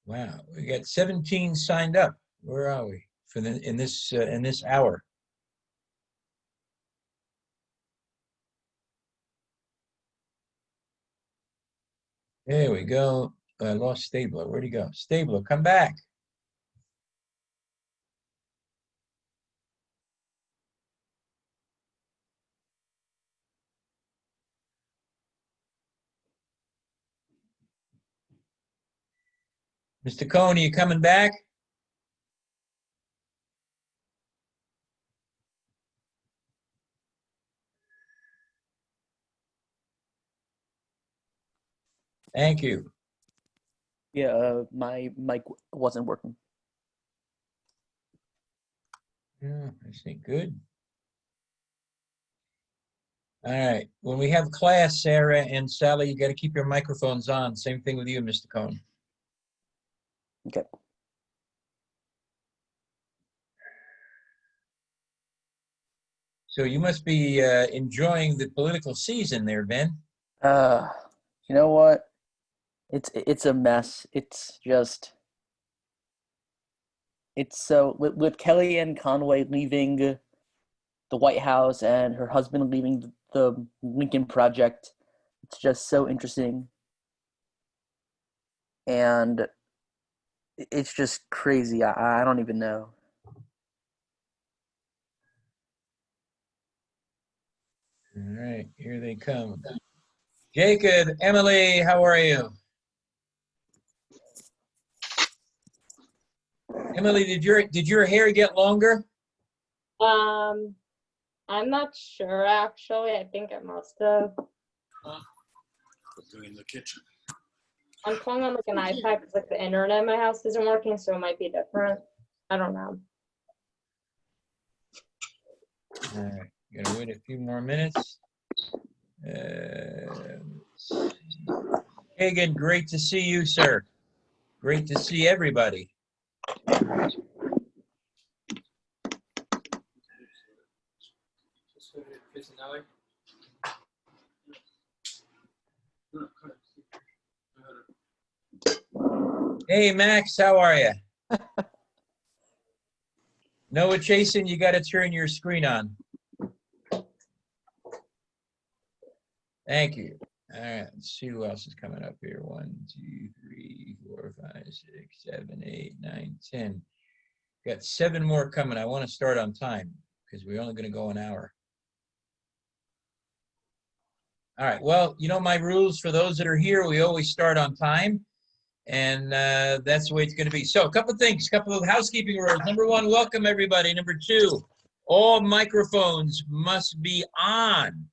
Wow, we got 17 signed up. Where are we for in this hour? There we go. I lost Stabler. Where'd he go? Stabler, come back. Mr. Cohen, are you coming back? Thank you. Yeah, my mic wasn't working. Yeah, I see. Good. All right. When we have class, Sarah and Sally, you got to keep your microphones on. Same thing with you, Mr. Cohen. Okay. So you must be enjoying the political season there, Ben. You know what? It's a mess. It's so with Kellyanne Conway leaving the White House and her husband leaving the Lincoln Project. It's just so interesting. And it's just crazy. I don't even know. All right, here they come. Jacob, Emily, how are you? Emily, did your hair get longer? I'm not sure actually. I think it must have. In the kitchen. I'm playing on like an iPad because like the internet in my house isn't working, so it might be different. I don't know. All right, gonna wait a few more minutes. Hagan, great to see you, sir. Great to see everybody. Hey, Max, how are you? Noah Chasen, you got to turn your screen on. Thank you. All right, let's see who else is coming up here. 1, 2, 3, 4, 5, 6, 7, 8, 9, 10. Got 7 more coming. I want to start on time because we're only going to go an hour. All right, well, you know my rules for those that are here. We always start on time, and that's the way it's going to be. So a couple of things, a couple of housekeeping rules. Number 1, welcome everybody. Number 2, all microphones must be on.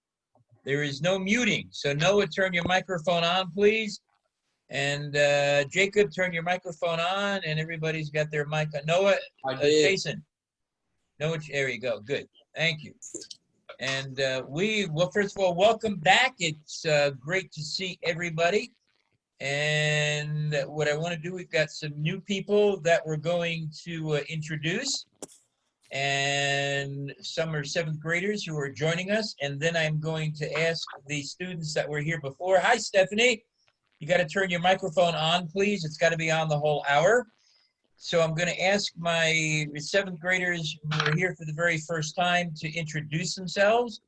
There is no muting. So Noah, turn your microphone on, please. And Jacob, turn your microphone on, and everybody's got their mic on. Noah, Jason. Noah, there you go. Good. Thank you. And well, first of all, welcome back. It's great to see everybody. And what I want to do, we've got some new people that we're going to introduce. And some are 7th graders who are joining us. And then I'm going to ask the students that were here before. Hi, Stephanie. You got to turn your microphone on, please. It's got to be on the whole hour. So I'm going to ask my 7th graders who are here for the very first time to introduce themselves.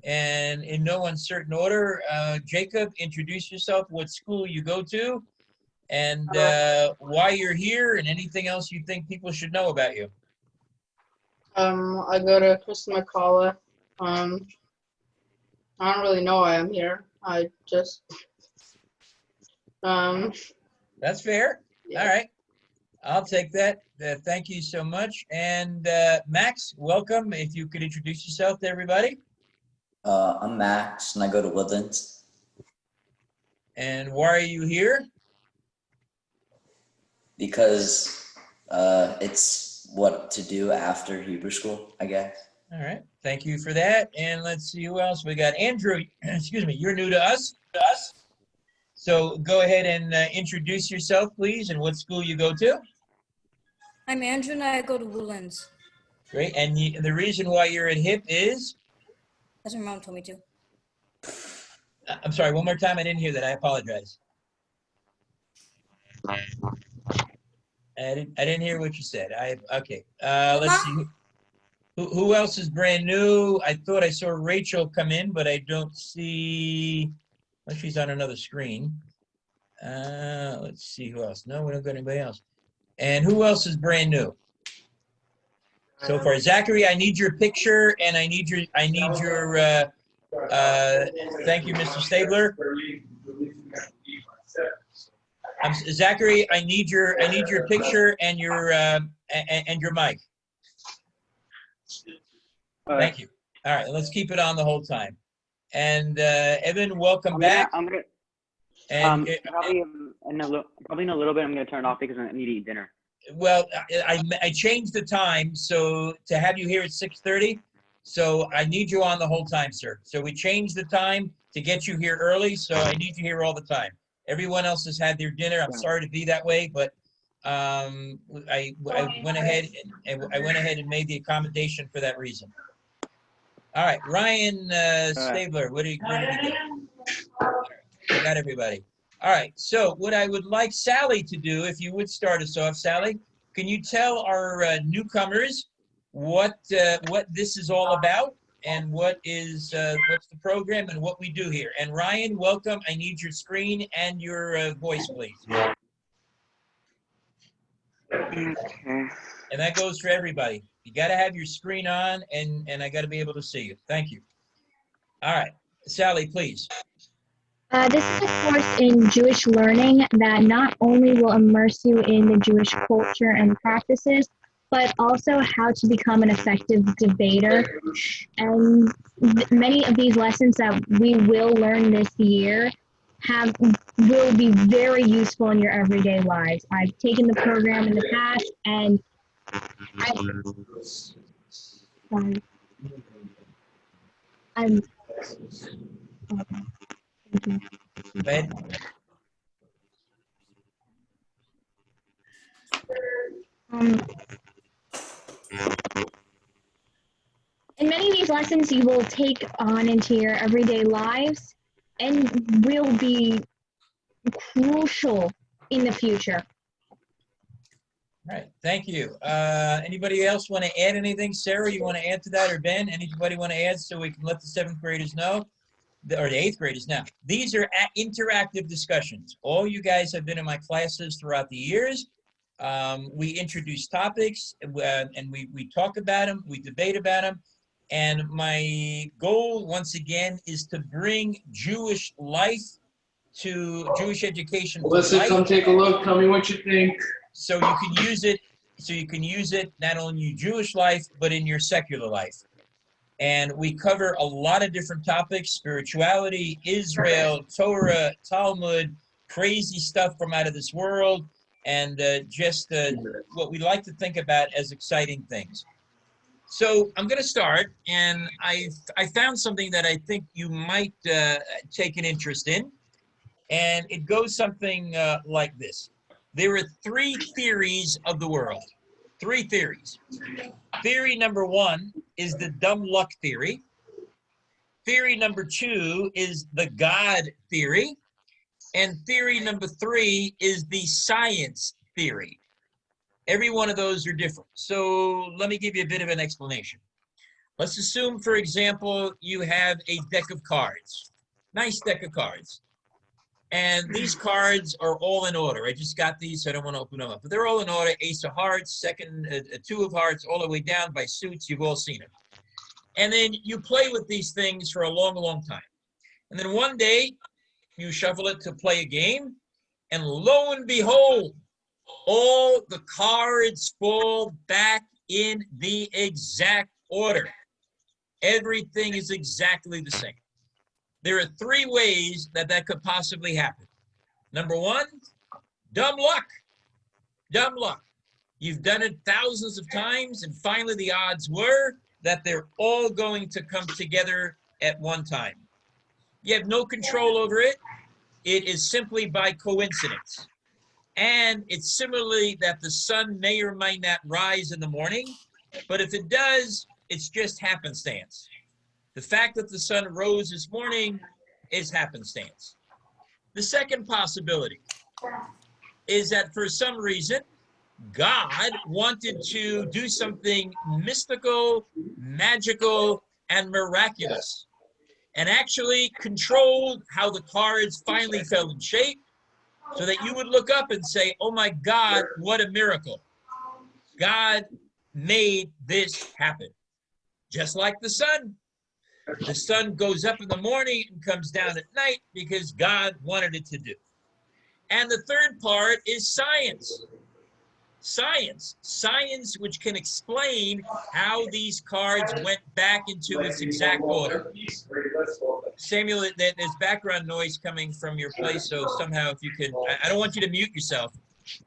And in no uncertain order, Jacob, introduce yourself, what school you go to, and why you're here, and anything else you think people should know about you. I go to Kristen McCullough. I don't really know why I'm here. I just That's fair. Yeah. All right. I'll take that. Thank you so much. And Max, welcome. If you could introduce yourself to everybody. I'm Max, and I go to Woodlands. And why are you here? Because it's what to do after Hebrew school, I guess. All right. Thank you for that. And let's see who else we got. Andrew, excuse me, you're new to us. So go ahead and introduce yourself, please, and what school you go to. I'm Andrew, and I go to Woodlands. Great. And the reason why you're at HIP is? As my mom told me to. I'm sorry, one more time. I didn't hear that. I apologize. I didn't hear what you said. Okay. Let's see. Who else is brand new? I thought I saw Rachel come in, but I don't see. Well, she's on another screen. Let's see who else. No, we don't got anybody else. And who else is brand new? So far, Zachary, I need your picture, and I need your. Thank you, Mr. Stabler. Zachary, I need your picture and your mic. Thank you. All right, let's keep it on the whole time. And Evan, welcome back. I'm gonna And probably in a little bit. I'm gonna turn it off because I need to eat dinner. well, I changed the time so to have you here at 6:30. So I need you on the whole time, sir. So we changed the time to get you here early. So I need you here all the time. Everyone else has had their dinner. I'm sorry to be that way, but I went ahead and made the accommodation for that reason. All right, Ryan Stabler, where did we go? I got everybody. All right, so what I would like Sally to do, if you would start us off, Sally, can you tell our newcomers what this is all about and what's the program and what we do here? And Ryan, welcome. I need your screen and your voice, please. Okay. And that goes for everybody. You got to have your screen on, and I got to be able to see you. Thank you. All right, Sally, please. This is a course in Jewish learning that not only will immerse you in the Jewish culture and practices, but also how to become an effective debater. And many of these lessons that we will learn this year will be very useful in your everyday lives. I've taken the program in the past, and I'm okay. Thank you. Go ahead. In many of these lessons, you will take on into your everyday lives and will be crucial in the future. All right, thank you. Anybody else want to add anything? Sarah, you want to add to that, or Ben? Anybody want to add so we can let the 7th graders know? Or the 8th graders now. These are interactive discussions. All you guys have been in my classes throughout the years. We introduce topics and we talk about them, we debate about them. And my goal, once again, is to bring Jewish life to Jewish education. Melissa, come take a look. Tell me what you think. So you can use it. So you can use it not only in your Jewish life, but in your secular life. And we cover a lot of different topics: spirituality, Israel, Torah, Talmud, crazy stuff from out of this world, and just what we like to think about as exciting things. So I'm going to start, and I found something that I think you might take an interest in, and it goes something like this. There are 3 theories of the world. 3 theories. Theory number 1 is the dumb luck theory. Theory number 2 is the God theory. And theory number 3 is the science theory. Every one of those are different. So let me give you a bit of an explanation. Let's assume, for example, you have a deck of cards. Nice deck of cards. And these cards are all in order. I just got these, so I don't want to open them up. But they're all in order. Ace of hearts, 2 of hearts, all the way down by suits. You've all seen it. And then you play with these things for a long, long time. And then one day, you shuffle it to play a game. And lo and behold, all the cards fall back in the exact order. Everything is exactly the same. There are 3 ways that could possibly happen. Number 1, dumb luck. Dumb luck. You've done it thousands of times, and finally the odds were that they're all going to come together at one time. You have no control over it. It is simply by coincidence. And it's similarly that the sun may or may not rise in the morning, but if it does, it's just happenstance. The fact that the sun rose this morning is happenstance. The second possibility is that for some reason, God wanted to do something mystical, magical, and miraculous, and actually controlled how the cards finally fell in shape so that you would look up and say, oh my God, what a miracle. God made this happen. Just like the sun. The sun goes up in the morning and comes down at night because God wanted it to do. And the third part is science. Science which can explain how these cards went back into its exact order. Samuel, there's background noise coming from your place, so somehow if you can, I don't want you to mute yourself,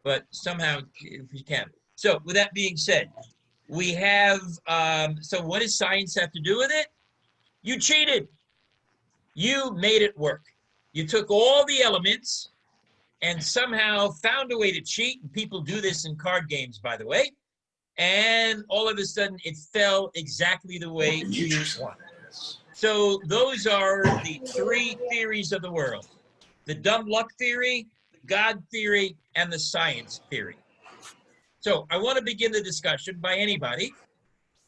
but somehow if you can. So with that being said, we have, so what does science have to do with it? You cheated. You made it work. You took all the elements and somehow found a way to cheat. And people do this in card games, by the way. And all of a sudden, it fell exactly the way you wanted. So those are the three theories of the world. The dumb luck theory, the God theory, and the science theory. So I want to begin the discussion by anybody.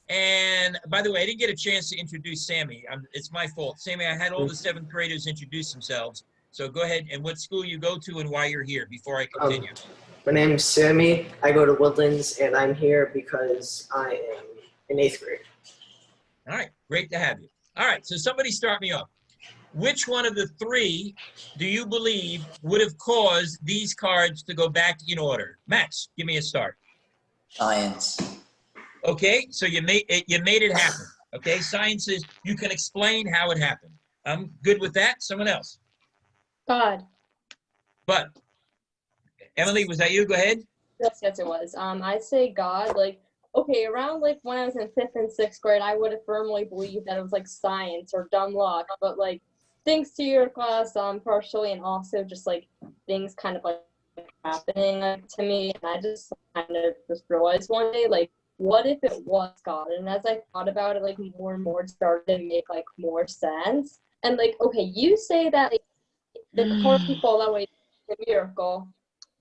And by the way, I didn't get a chance to introduce Sammy. It's my fault. Sammy, I had all the 7th graders introduce themselves. So go ahead and what school you go to and why you're here before I continue. My name's Sammy. I go to Woodlands, and I'm here because I am in 8th grade. All right, great to have you. All right, so somebody start me off. Which one of the three do you believe would have caused these cards to go back in order? Max, give me a start. Science. Okay, so you made it happen. Okay, science is you can explain how it happened. I'm good with that. Someone else. God. But Emily, was that you? Go ahead. Yes, it was. I'd say God, like, okay, around like when I was in 5th and 6th grade, I would have firmly believed that it was like science or dumb luck, but like thanks to your class, partially, and also just like things kind of like happening to me, and I just kind of just realized one day, like, what if it was God? And as I thought about it, like more and more, it started to make like more sense. And like, okay, you say that like, the cards fall that way, the miracle.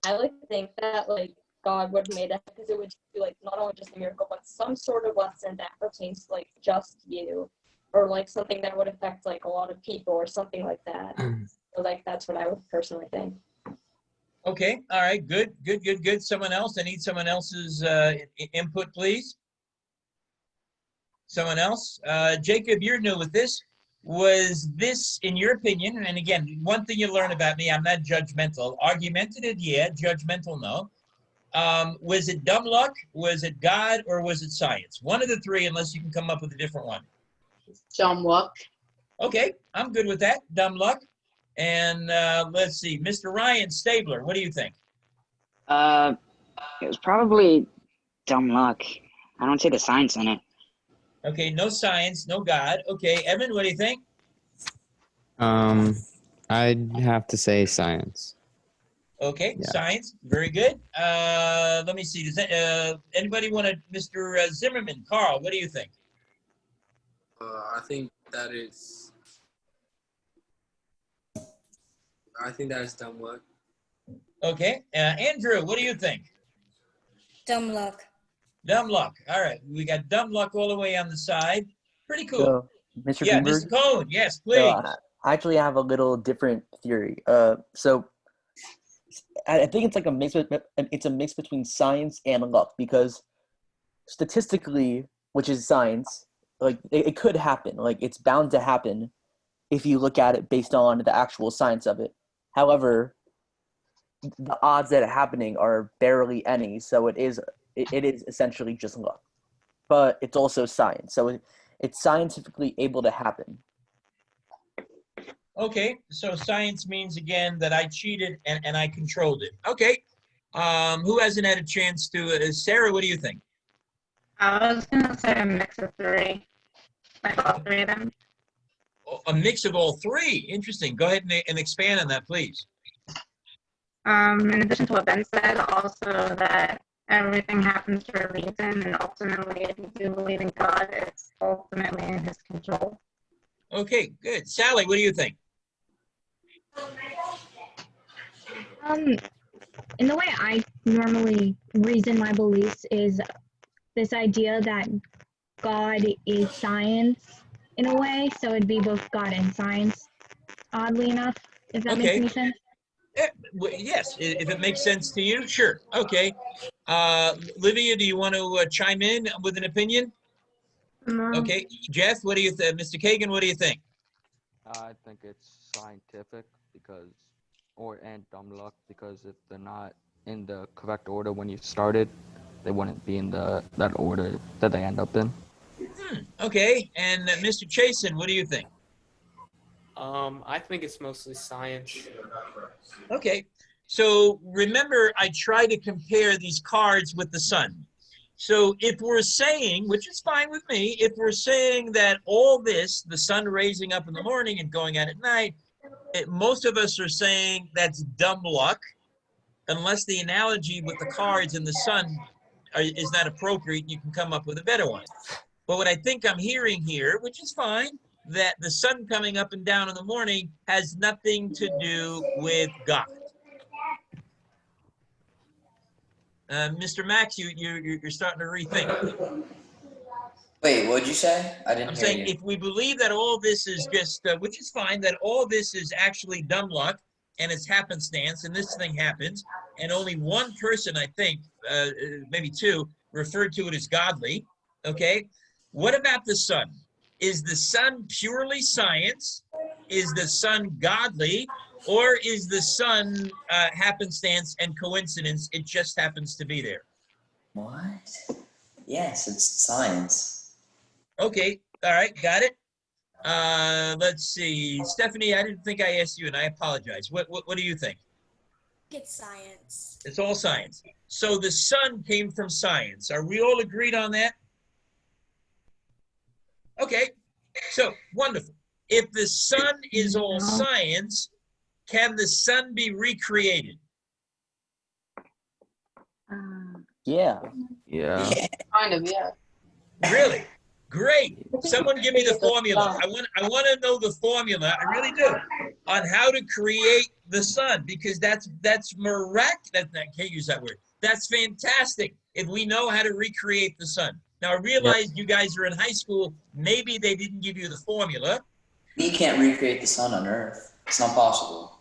I like to think that like God would have made it because it would be like not only just a miracle, but some sort of lesson that pertains to like just you, or like something that would affect like a lot of people or something like that. So like that's what I would personally think. Okay, all right, good. Someone else? I need someone else's input, please. Someone else? Jacob, you're new with this. Was this, in your opinion, and again, one thing you learn about me, I'm not judgmental. Argumentative, yeah. Judgmental, no. Was it dumb luck, was it God, or was it science? One of the three, unless you can come up with a different one. Dumb luck. Okay, I'm good with that. Dumb luck. And let's see, Mr. Ryan Stabler, what do you think? It was probably dumb luck. I don't see the science in it. Okay, no science, no God. Okay, Evan, what do you think? I'd have to say science. Okay, Yeah. Science, very good. Let me see, does anybody want to, Mr. Zimmerman, Carl, what do you think? I think that is dumb luck. Okay, Andrew, what do you think? Dumb luck. Dumb luck. All right, we got dumb luck all the way on the side. Pretty cool. So, Mr. Yeah, Greenberg, Mr. Cohen, yes, so, please. I actually have a little different theory. So I think it's like a mix between science and luck, because statistically, which is science, like it could happen. Like it's bound to happen if you look at it based on the actual science of it. However, the odds that it happening are barely any, so it is essentially just luck. But it's also science, so it's scientifically able to happen. Okay, so science means again that I cheated and I controlled it. Okay, who hasn't had a chance to, Sarah, what do you think? I was gonna say a mix of three, like all three of them. A mix of all three, interesting. Go ahead and expand on that, please. In addition to what Ben said, also that everything happens for a reason, and ultimately, if you do believe in God, it's ultimately in His control. Okay, good. Sally, what do you think? In the way I normally reason my beliefs is this idea that God is science in a way, so it'd be both God and science, oddly enough, if that makes Okay. any sense. Yes, if it makes sense to you, sure. Okay. Livia, do you want to chime in with an opinion? No. Okay. Jeff, what do you think? Mr. Kagan, what do you think? I think it's scientific and dumb luck, because if they're not in the correct order when you started, they wouldn't be in that order that they end up in. Okay. And Mr. Chasen, what do you think? I think it's mostly science. Okay. So remember, I try to compare these cards with the sun. So if we're saying, which is fine with me, if we're saying that all this, the sun raising up in the morning and going out at night, most of us are saying that's dumb luck, unless the analogy with the cards and the sun is not appropriate, you can come up with a better one. But what I think I'm hearing here, which is fine, that the sun coming up and down in the morning has nothing to do with God. Mr. Max, you're starting to rethink. Wait, what'd you say? I didn't I'm hear saying you. if we believe that all this is just, which is fine, that all this is actually dumb luck and it's happenstance and this thing happens, and only one person, I think, maybe two, referred to it as godly, okay? What about the sun? Is the sun purely science? Is the sun godly? Or is the sun happenstance and coincidence? It just happens to be there. What? Yes, it's science. Okay, all right, got it. Let's see. Stephanie, I didn't think I asked you, and I apologize. What do you think? It's science. It's all science. So the sun came from science. Are we all agreed on that? Okay, so wonderful. If the sun is all science, can the sun be recreated? Yeah. Yeah. Kind of, yeah. Really? Great. Someone give me the formula. I want to know the formula. I really do. On how to create the sun, because that's miraculous. I can't use that word. That's fantastic if we know how to recreate the sun. Now I realize you guys are in high school. Maybe they didn't give you the formula. We can't recreate the sun on Earth. It's not possible.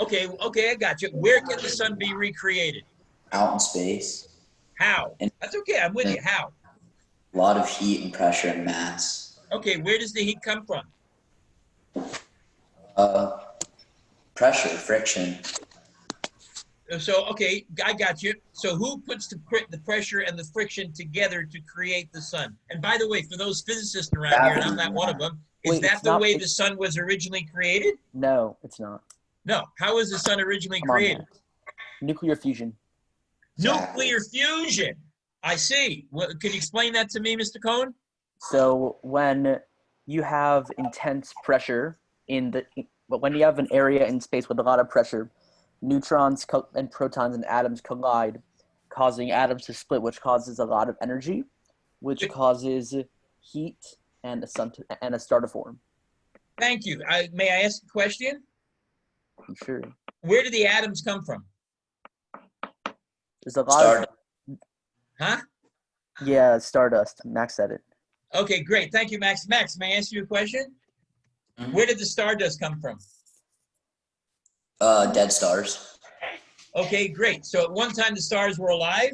Okay, I got you. Where can the sun be recreated? Out in space. How? That's okay. I'm with you. How? A lot of heat and pressure and mass. Okay, where does the heat come from? Pressure, friction. So, okay, I got you. So who puts the pressure and the friction together to create the sun? And by the way, for those physicists around here, and I'm not one of them, is that the way the sun was originally created? No, it's not. No. How was the sun originally created? Nuclear fusion. Nuclear fusion. I see. Well, can you explain that to me, Mr. Cohen? So when you have intense pressure when you have an area in space with a lot of pressure, neutrons and protons and atoms collide, causing atoms to split, which causes a lot of energy, which causes heat and a star to form. Thank you. May I ask a question? Sure. Where do the atoms come from? There's a lot of... Huh? Yeah, stardust. Max said it. Okay, great. Thank you, Max. Max, may I ask you a question? Mm-hmm. Where did the stardust come from? Dead stars. Okay, great. So at one time the stars were alive?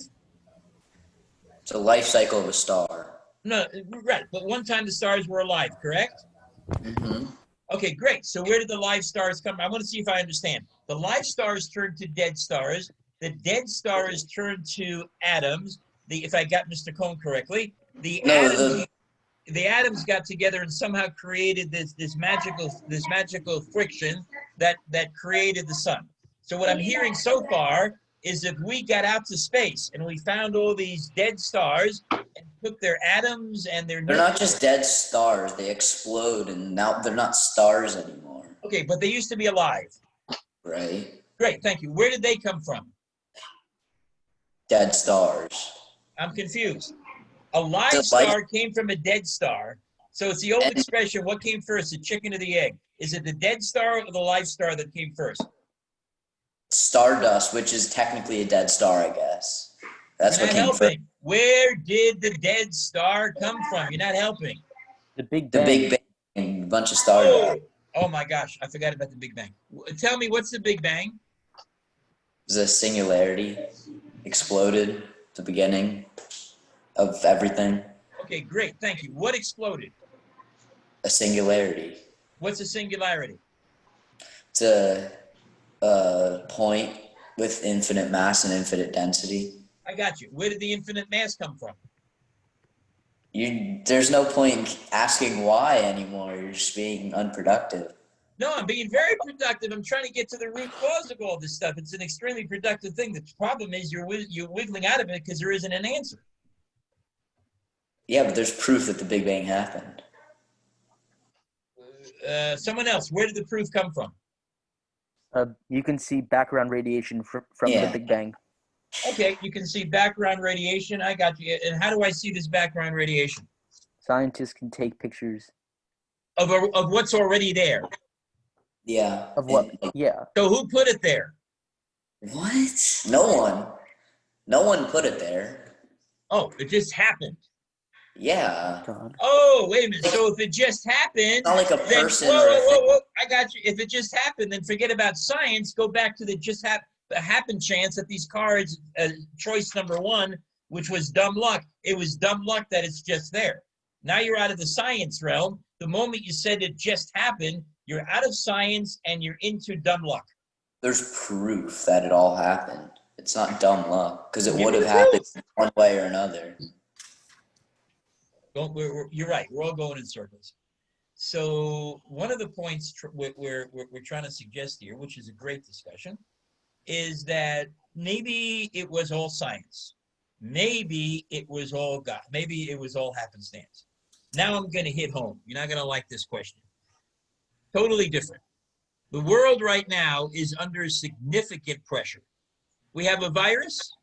It's a life cycle of a star. No, right. But one time the stars were alive, correct? Mm-hmm. Okay, great. So where did the live stars come from? I want to see if I understand. The live stars turned to dead stars. The dead stars turned to atoms. If I got Mr. Cohn correctly, the atoms got together and somehow created this magical friction that created the sun. So what I'm hearing so far is if we got out to space and we found all these dead stars and took their atoms and their... They're not just dead stars. They explode and now they're not stars anymore. Okay, but they used to be alive. Right. Great, thank you. Where did they come from? Dead stars. I'm confused. A live star came from a dead star. So it's the old expression, what came first, the chicken or the egg? Is it the dead star or the live star that came first? stardust, which is technically a dead star, I guess. That's You're what not came first. helping. Where did the dead star come from? You're not helping. The Big The Bang. Big Bang, and a bunch of stars. Oh, oh my gosh, I forgot about the Big Bang. Tell me, what's the Big Bang? The singularity exploded at the beginning of everything. Okay, great, thank you. What exploded? A singularity. What's a singularity? It's a point with infinite mass and infinite density. I got you. Where did the infinite mass come from? There's no point in asking why anymore. You're just being unproductive. No, I'm being very productive. I'm trying to get to the root cause of all this stuff. It's an extremely productive thing. The problem is you're wiggling out of it because there isn't an answer. Yeah, but there's proof that the Big Bang happened. Someone else, where did the proof come from? You can see background radiation from Yeah. the Big Bang. Okay, you can see background radiation. I got you. And how do I see this background radiation? Scientists can take pictures Of what's already there. Yeah. of what. Yeah. So who put it there? What? No one. No one put it there. Oh, it just happened. Yeah. God. Oh, wait a minute. So if it just happened, Not like a then, person whoa, or a whoa, whoa, thing. whoa, I got you. If it just happened, then forget about science. Go back to the happen chance that these cards, choice number one, which was dumb luck. It was dumb luck that it's just there. Now you're out of the science realm. The moment you said it just happened, you're out of science and you're into dumb luck. There's proof that it all happened. It's not dumb luck, because it Give would me have the happened one way or another. You're right. We're all going in circles. So one of the points we're trying to suggest here, which is a great discussion, is that maybe it was all science. Maybe it was all God. Maybe it was all happenstance. Now I'm going to hit home. You're not going to like this question. Totally different. The world right now is under significant pressure. We have a virus.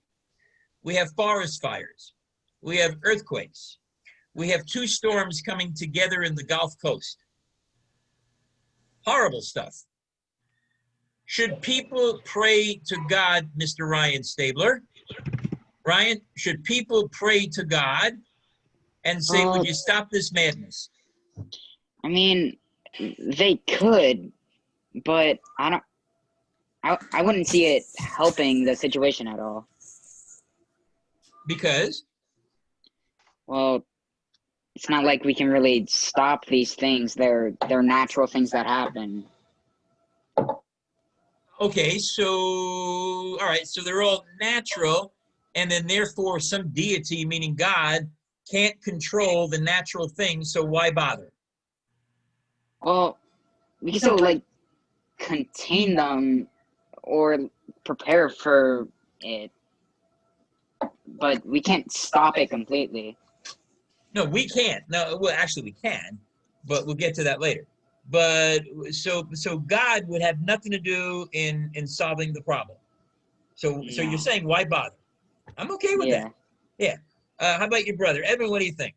We have forest fires. We have earthquakes. We have 2 storms coming together in the Gulf Coast. Horrible stuff. Should people pray to God, Mr. Ryan Stabler? Ryan, should people pray to God and say, would you stop this madness? I mean, they could, but I wouldn't see it helping the situation at all. Because? Well, it's not like we can really stop these things. They're natural things that happen. Okay, so, all right, so they're all natural, and then therefore some deity, meaning God, can't control the natural things, so why bother? Well, we can still, like, contain them or prepare for it, but we can't stop it completely. No, we can't. No, well, actually we can, but we'll get to that later. But so God would have nothing to do in solving the problem. So you're saying why bother? I'm okay with that. Yeah. How about your brother, Evan? What do you think?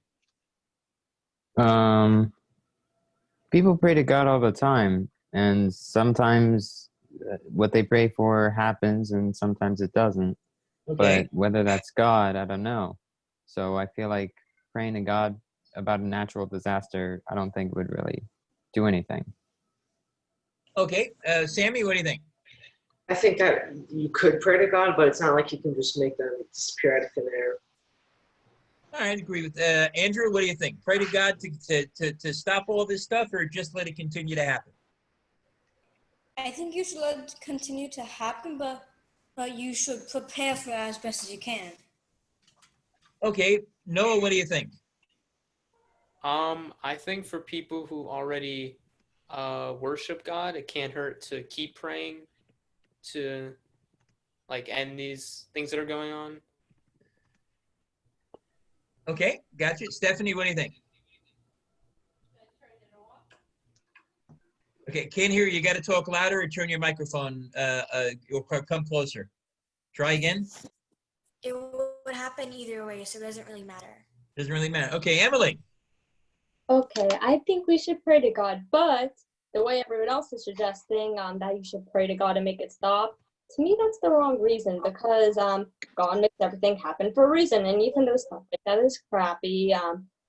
People pray to God all the time, and sometimes what they pray for happens, and sometimes it doesn't. Okay. But whether that's God, I don't know. So I feel like praying to God about a natural disaster, I don't think would really do anything. Okay, Sammy, what do you think? I think that you could pray to God, but it's not like you can just make them disappear out of thin air. All right, agree with Andrew. What do you think? Pray to God to stop all this stuff, or just let it continue to happen? I think you should let it continue to happen, but you should prepare for it as best as you can. Okay, Noah, what do you think? I think for people who already worship God, it can't hurt to keep praying to like end these things that are going on. Okay, gotcha. Stephanie, what do you think? Okay, can't hear you. You got to talk louder or turn your microphone or come closer. Try again. It would happen either way, so it doesn't really matter. Doesn't really matter. Okay, Emily. Okay, I think we should pray to God, but the way everyone else is suggesting that you should pray to God and make it stop, to me that's the wrong reason, because God makes everything happen for a reason, and even though stuff like that is crappy,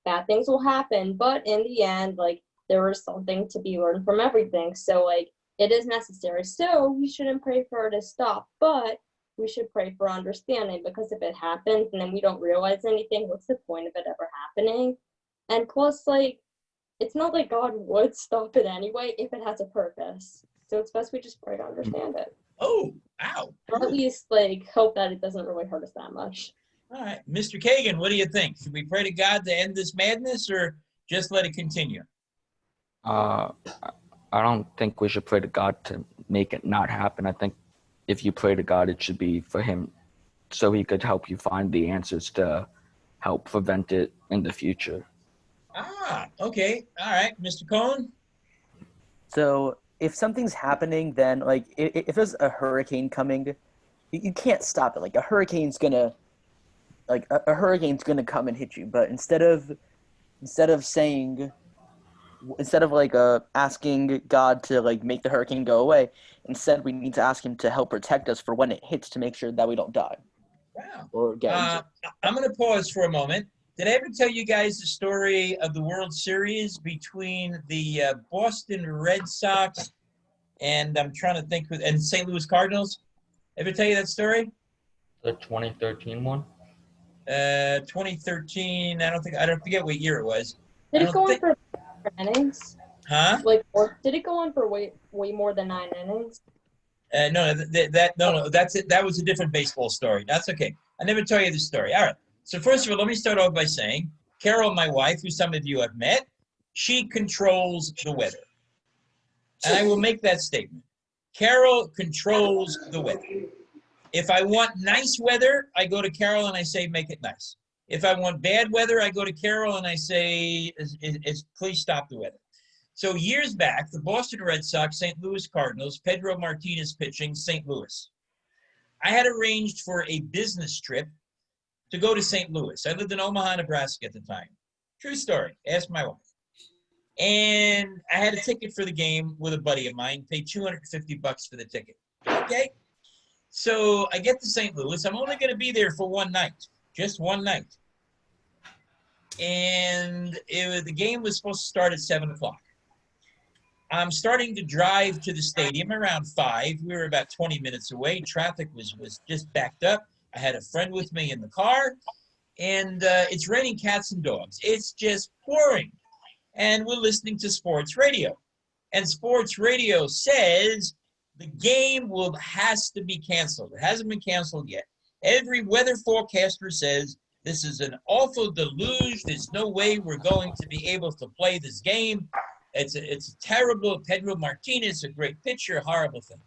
bad things will happen, but in the end, like, there is something to be learned from everything. So like, it is necessary. So we shouldn't pray for it to stop, but we should pray for understanding, because if it happens and then we don't realize anything, what's the point of it ever happening? And plus, like, it's not like God would stop it anyway if it has a purpose. So it's best we just pray to understand it. Oh, ow. Or at least, like, hope that it doesn't really hurt us that much. All right. Mr. Kagan, what do you think? Should we pray to God to end this madness or just let it continue? I don't think we should pray to God to make it not happen. I think if you pray to God, it should be for him so he could help you find the answers to help prevent it in the future. Ah, okay. All right. Mr. Cohen? So if something's happening, then like if there's a hurricane coming, you can't stop it. Like a hurricane's gonna come and hit you. But instead of asking God to like make the hurricane go away, instead we need to ask him to help protect us for when it hits, to make sure that we don't die. Wow. Or get injured. I'm going to pause for a moment. Did I ever tell you guys the story of the World Series between the Boston Red Sox and I'm trying to think and St. Louis Cardinals? Ever tell you that story? The 2013 one? 2013. I don't forget what year it was. Did it go on for innings? Huh? Like, or did it go on for way more than 9 innings? No, that's it. That was a different baseball story. That's okay. I never tell you the story. All right. So first of all, let me start off by saying, Carol, my wife, who some of you have met, she controls the weather. And I will make that statement. Carol controls the weather. If I want nice weather, I go to Carol and I say, make it nice. If I want bad weather, I go to Carol and I say, please stop the weather. So years back, the Boston Red Sox, St. Louis Cardinals, Pedro Martinez pitching, St. Louis. I had arranged for a business trip to go to St. Louis. I lived in Omaha, Nebraska at the time. True story. Ask my wife. And I had a ticket for the game with a buddy of mine, paid $250 for the ticket. Okay? So I get to St. Louis. I'm only going to be there for one night, just one night. And the game was supposed to start at 7 o'clock. I'm starting to drive to the stadium around 5. We were about 20 minutes away. Traffic was just backed up. I had a friend with me in the car, and it's raining cats and dogs. It's just pouring. And we're listening to sports radio. And sports radio says the game has to be canceled. It hasn't been canceled yet. Every weather forecaster says this is an awful deluge. There's no way we're going to be able to play this game. It's terrible. Pedro Martinez, a great pitcher, horrible thing.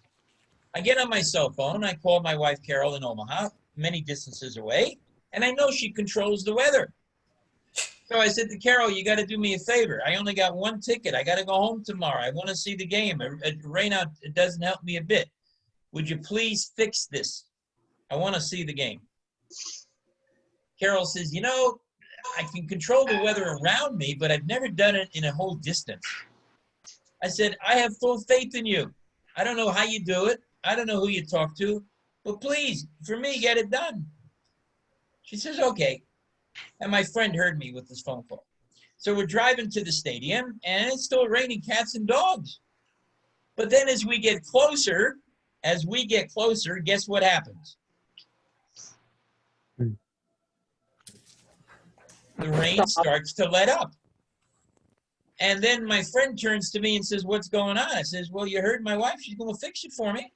I get on my cell phone. I call my wife, Carol, in Omaha, many distances away, and I know she controls the weather. So I said to Carol, you got to do me a favor. I only got one ticket. I got to go home tomorrow. I want to see the game. Rain out, it doesn't help me a bit. Would you please fix this? I want to see the game. Carol says, I can control the weather around me, but I've never done it in a whole distance. I said, I have full faith in you. I don't know how you do it. I don't know who you talk to, but please, for me, get it done. She says, okay. And my friend heard me with this phone call. So we're driving to the stadium, and it's still raining cats and dogs. But then as we get closer, guess what happens? The rain starts to let up. And then my friend turns to me and says, what's going on? I says, well, you heard my wife. She's going to fix it for me.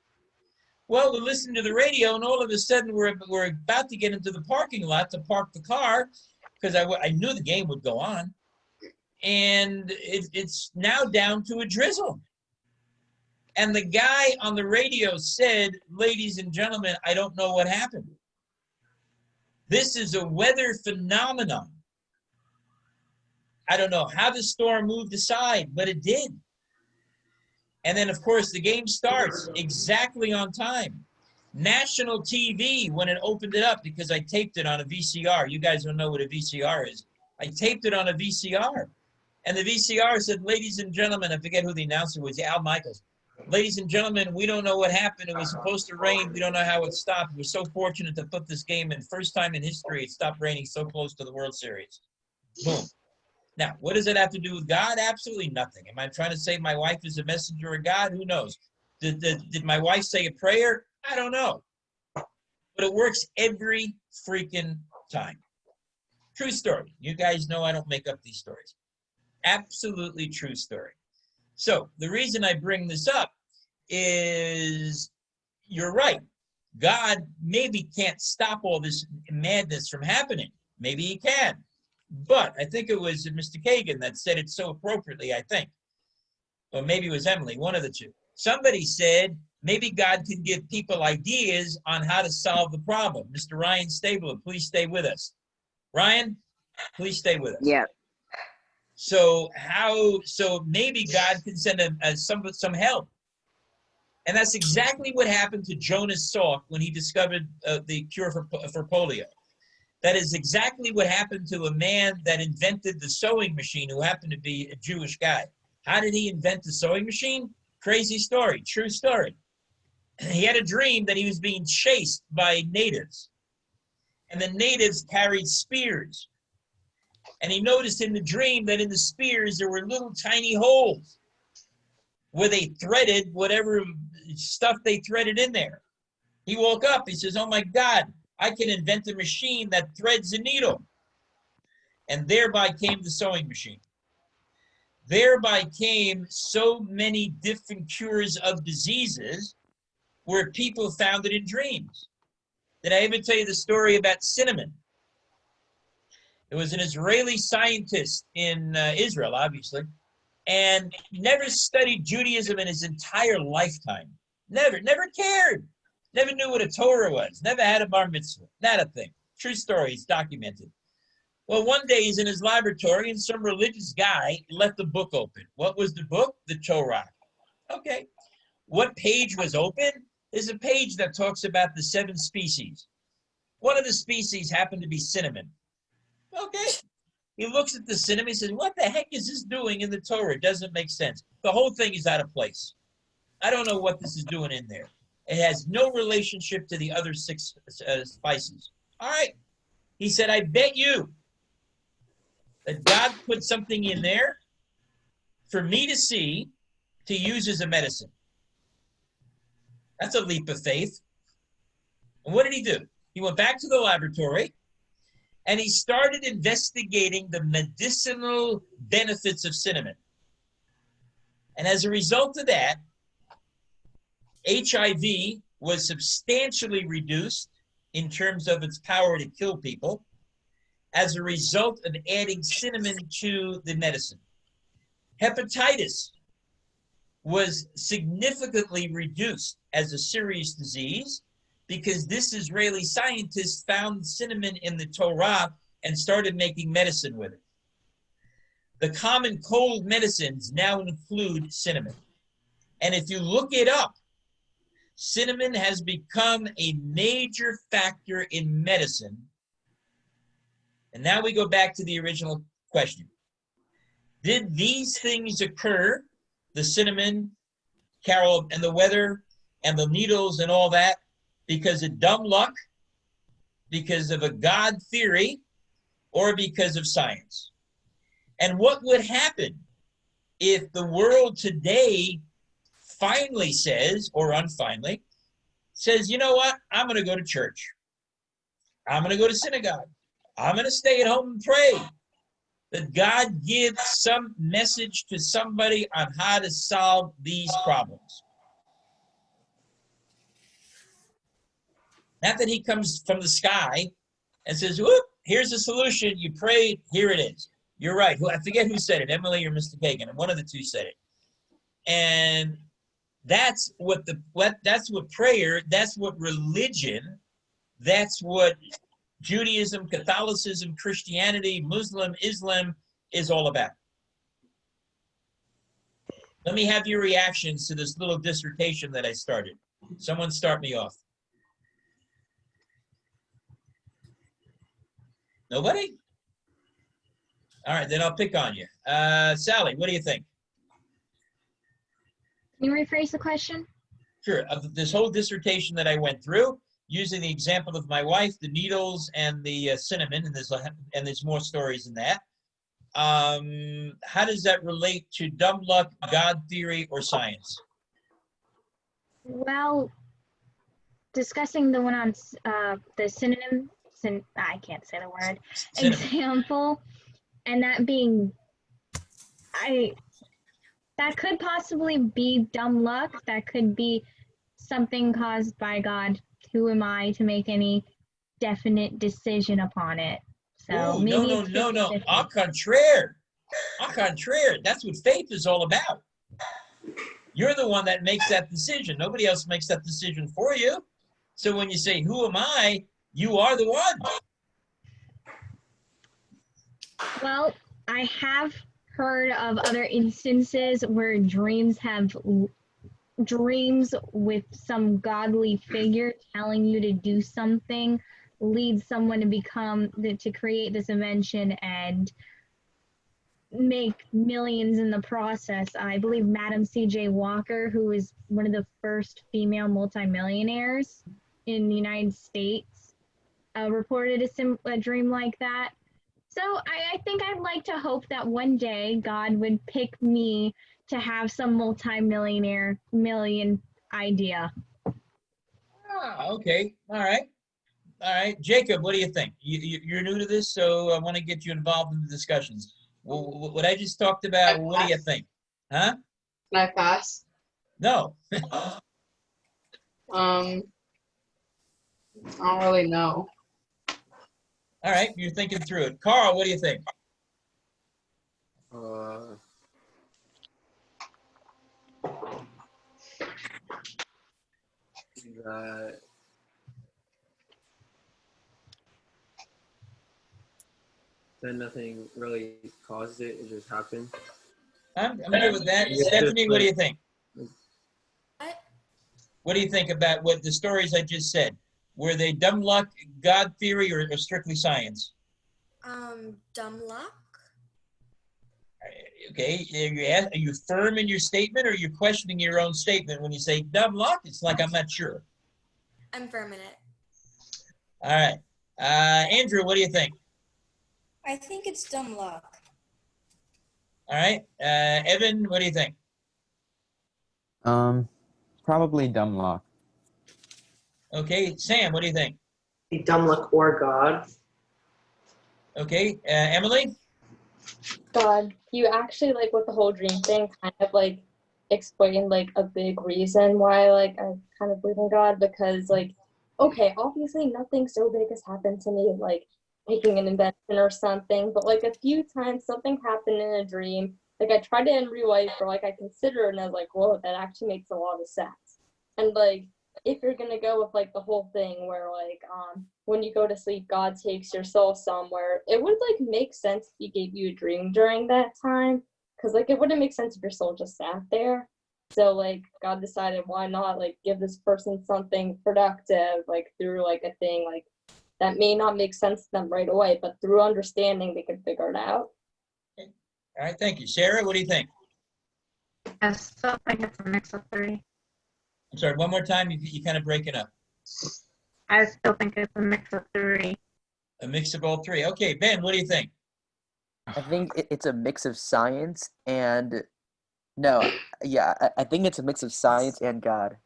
Well, we listened to the radio, and all of a sudden we're about to get into the parking lot to park the car because I knew the game would go on. And it's now down to a drizzle. And the guy on the radio said, ladies and gentlemen, I don't know what happened. This is a weather phenomenon. I don't know how the storm moved aside, but it did. And then, of course, the game starts exactly on time. National TV, when it opened it up, because I taped it on a VCR. You guys don't know what a VCR is. I taped it on a VCR. And the VCR said, ladies and gentlemen, I forget who the announcer was, Al Michaels. Ladies and gentlemen, we don't know what happened. It was supposed to rain. We don't know how it stopped. We're so fortunate to put this game in. First time in history, it stopped raining so close to the World Series. Boom. Now, what does it have to do with God? Absolutely nothing. Am I trying to say my wife is a messenger of God? Who knows? Did my wife say a prayer? I don't know. But it works every freaking time. True story. You guys know I don't make up these stories. Absolutely true story. So the reason I bring this up is you're right. God maybe can't stop all this madness from happening. Maybe he can. But I think it was Mr. Kagan that said it so appropriately, I think. Or maybe it was Emily, one of the two. Somebody said maybe God can give people ideas on how to solve the problem. Mr. Ryan Stabler, please stay with us. Ryan, please stay with us. Yeah. So maybe God can send some help. And that's exactly what happened to Jonas Salk when he discovered the cure for polio. That is exactly what happened to a man that invented the sewing machine who happened to be a Jewish guy. How did he invent the sewing machine? Crazy story, true story. He had a dream that he was being chased by natives. And the natives carried spears. And he noticed in the dream that in the spears there were little tiny holes where they threaded whatever stuff they threaded in there. He woke up, he says, oh my God, I can invent a machine that threads a needle. And thereby came the sewing machine. Thereby came so many different cures of diseases where people found it in dreams. Did I ever tell you the story about cinnamon? It was an Israeli scientist in Israel, obviously, and never studied Judaism in his entire lifetime. Never cared. Never knew what a Torah was. Never had a bar mitzvah. Not a thing. True story. It's documented. Well, one day he's in his laboratory and some religious guy left the book open. What was the book? The Torah. Okay. What page was open? There's a page that talks about the 7 species. One of the species happened to be cinnamon. Okay. He looks at the cinnamon, he says, what the heck is this doing in the Torah? It doesn't make sense. The whole thing is out of place. I don't know what this is doing in there. It has no relationship to the other 6 spices. All right. He said, I bet you that God put something in there for me to see, to use as a medicine. That's a leap of faith. And what did he do? He went back to the laboratory and he started investigating the medicinal benefits of cinnamon. And as a result of that, HIV was substantially reduced in terms of its power to kill people as a result of adding cinnamon to the medicine. Hepatitis was significantly reduced as a serious disease because this Israeli scientist found cinnamon in the Torah and started making medicine with it. The common cold medicines now include cinnamon. And if you look it up, cinnamon has become a major factor in medicine. And now we go back to the original question. Did these things occur, the cinnamon, Carol, and the weather, and the needles and all that, because of dumb luck, because of a God theory, or because of science? And what would happen if the world today finally says, or unfinally, says, you know what, I'm going to go to church. I'm going to go to synagogue. I'm going to stay at home and pray. That God gives some message to somebody on how to solve these problems. Not that he comes from the sky and says, whoop, here's a solution. You prayed, here it is. You're right. I forget who said it, Emily or Mr. Kagan, and one of the two said it. And that's what prayer, that's what religion, that's what Judaism, Catholicism, Christianity, Muslim, Islam is all about. Let me have your reactions to this little dissertation that I started. Someone start me off. Nobody? All right, then I'll pick on you. Sally, what do you think? Can you rephrase the question? Sure. Of this whole dissertation that I went through, using the example of my wife, the needles and the cinnamon, and there's more stories than that. How does that relate to dumb luck, God theory, or science? Well, discussing the one on the synonym, I can't say the word, Cinnamon. example, and that being, that could possibly be dumb luck. That could be something caused by God. Who am I to make any definite decision upon it? So Ooh, maybe no, it's no, no, no. 50-50. Au contraire. Au contraire. That's what faith is all about. You're the one that makes that decision. Nobody else makes that decision for you. So when you say, who am I? You are the one. Well, I have heard of other instances where dreams with some godly figure telling you to do something leads someone to create this invention and make millions in the process. I believe Madam C.J. Walker, who is one of the first female multimillionaires in the United States, reported a dream like that. So I think I'd like to hope that one day God would pick me to have some million idea. Ah, okay. All right. All right. Jacob, what do you think? You're new to this, so I want to get you involved in the discussions. What I just talked about, what do you think? Huh? Can I pass? No. I don't really know. All right. You're thinking through it. Carl, what do you think? Then nothing really caused it, it just happened. I'm good with that. Stephanie, what do you think? What do you think about what the stories I just said? Were they dumb luck, God theory, or strictly science? Dumb luck. Okay, are you firm in your statement, or are you questioning your own statement when you say dumb luck? It's like I'm not sure. I'm firm in it. All right. Andrew, what do you think? I think it's dumb luck. All right. Evan, what do you think? Probably dumb luck. Okay. Sam, what do you think? Dumb luck or God. Okay. Emily? God, you actually, like, with the whole dream thing, kind of like explained like a big reason why like I kind of believe in God, because like, okay, obviously nothing so big has happened to me, like making an invention or something, but like a few times something happened in a dream, like I tried it in real life, or like I considered, and I was like, whoa, that actually makes a lot of sense. And like, if you're gonna go with like the whole thing where like when you go to sleep God takes your soul somewhere, it would like make sense if he gave you a dream during that time, because like it wouldn't make sense if your soul just sat there. So like God decided, why not like give this person something productive, like through like a thing like that may not make sense to them right away, but through understanding they could figure it out. All right, thank you. Sarah, what do you think? I still think it's a mix of three. I'm sorry, one more time, you kind of breaking up. I still think it's a mix of three. A mix of all three. Okay, Ben, what do you think? I think it's a mix of science and I think it's a mix of science and God,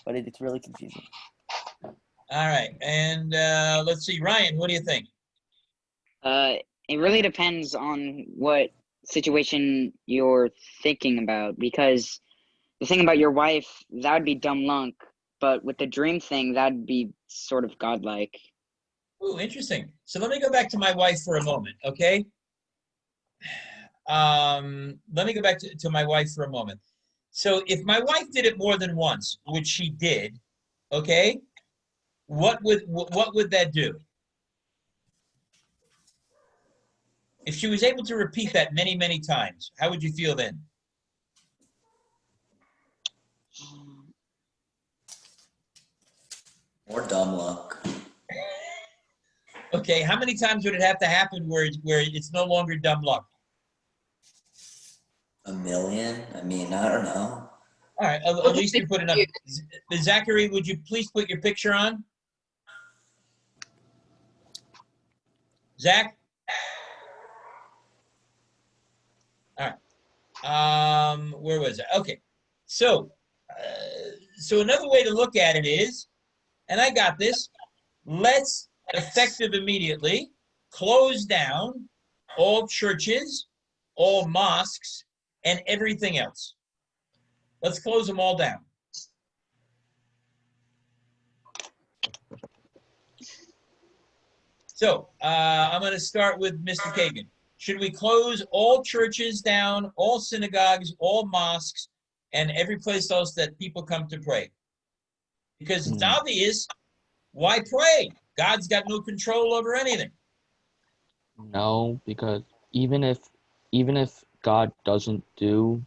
but it's really confusing. All right, and let's see, Ryan, what do you think? It really depends on what situation you're thinking about, because the thing about your wife, that would be dumb luck, but with the dream thing, that'd be sort of godlike. Ooh, interesting. So let me go back to my wife for a moment, okay? Let me go back to my wife for a moment. So if my wife did it more than once, which she did, okay, what would that do? If she was able to repeat that many, many times, how would you feel then? More dumb luck. Okay, how many times would it have to happen where it's no longer dumb luck? 1 million? I mean, I don't know. All right, at least you're putting up. Zachary, would you please put your picture on? Zach? All right. Where was it? Okay. So another way to look at it is, and I got this, let's effective immediately close down all churches, all mosques, and everything else. Let's close them all down. So I'm going to start with Mr. Kagan. Should we close all churches down, all synagogues, all mosques, and every place else that people come to pray? Because it's obvious, why pray? God's got no control over anything. No, because even if God doesn't do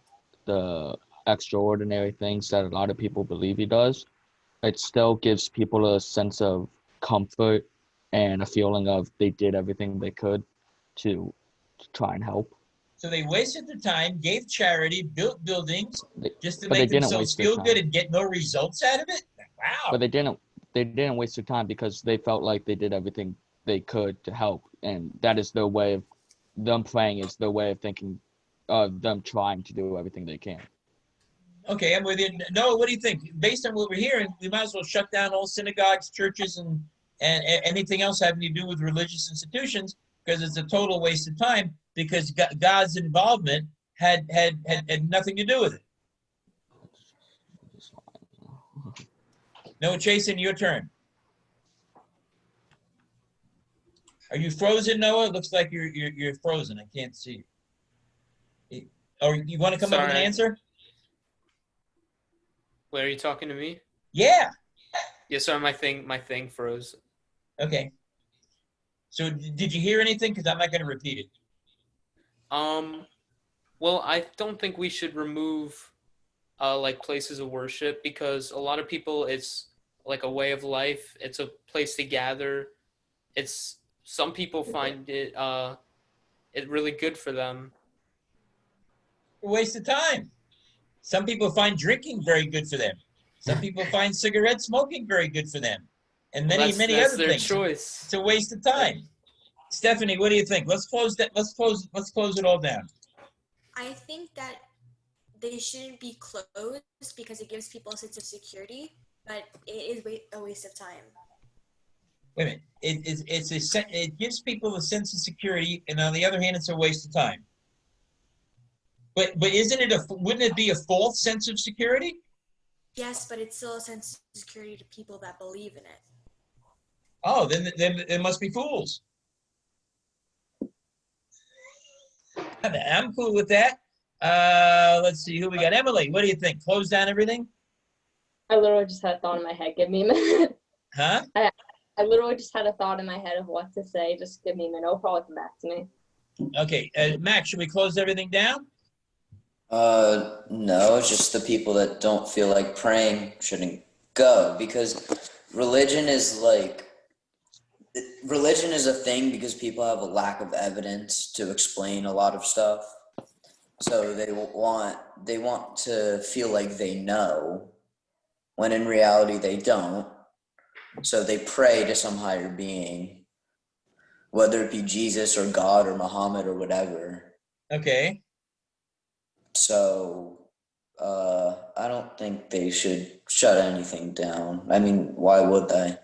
the extraordinary things that a lot of people believe he does, it still gives people a sense of comfort and a feeling of they did everything they could to try and help. So they wasted the time, gave charity, built buildings, just to but they make didn't themselves waste their feel time. good and get no results out of it? Wow. But they didn't waste their time because they felt like they did everything they could to help, and that is their way of them praying, is their way of thinking of them trying to do everything they can. Okay, I'm with you. Noah, what do you think? Based on what we're hearing, we might as well shut down all synagogues, churches, and anything else having to do with religious institutions, because it's a total waste of time, because God's involvement had nothing to do with it. Noah Chasen, your turn. Are you frozen, Noah? It looks like you're frozen. I can't see you. Or you want to come up with an Sorry. answer? Wait, are you talking to me? Yeah. Yeah, sorry, my thing froze. Okay. So did you hear anything? Because I'm not going to repeat it. Well, I don't think we should remove like places of worship, because a lot of people, it's like a way of life. It's a place to gather. Some people find it really good for them. A waste of time. Some people find drinking very good for them. Some people find cigarette smoking very good for them, and many That's other their things. choice. It's a waste of time. Stephanie, what do you think? Let's close that. Let's close it all down. I think that they shouldn't be closed because it gives people a sense of security, but it is a waste of time. Wait a minute. It gives people a sense of security, and on the other hand, it's a waste of time. But wouldn't it be a false sense of security? Yes, but it's still a sense of security to people that believe in it. Oh, then there must be fools. I'm cool with that. Let's see who we got. Emily, what do you think? Close down everything? I literally just had a thought in my head. Give me a minute. Huh? I literally just had a thought in my head of what to say. Just give me a minute. It'll probably come back to me. Okay, Max, should we close everything down? No, just the people that don't feel like praying shouldn't go, because religion is a thing because people have a lack of evidence to explain a lot of stuff. So they want to feel like they know, when in reality they don't. So they pray to some higher being, whether it be Jesus or God or Muhammad or whatever. Okay. So I don't think they should shut anything down. I mean, why would they?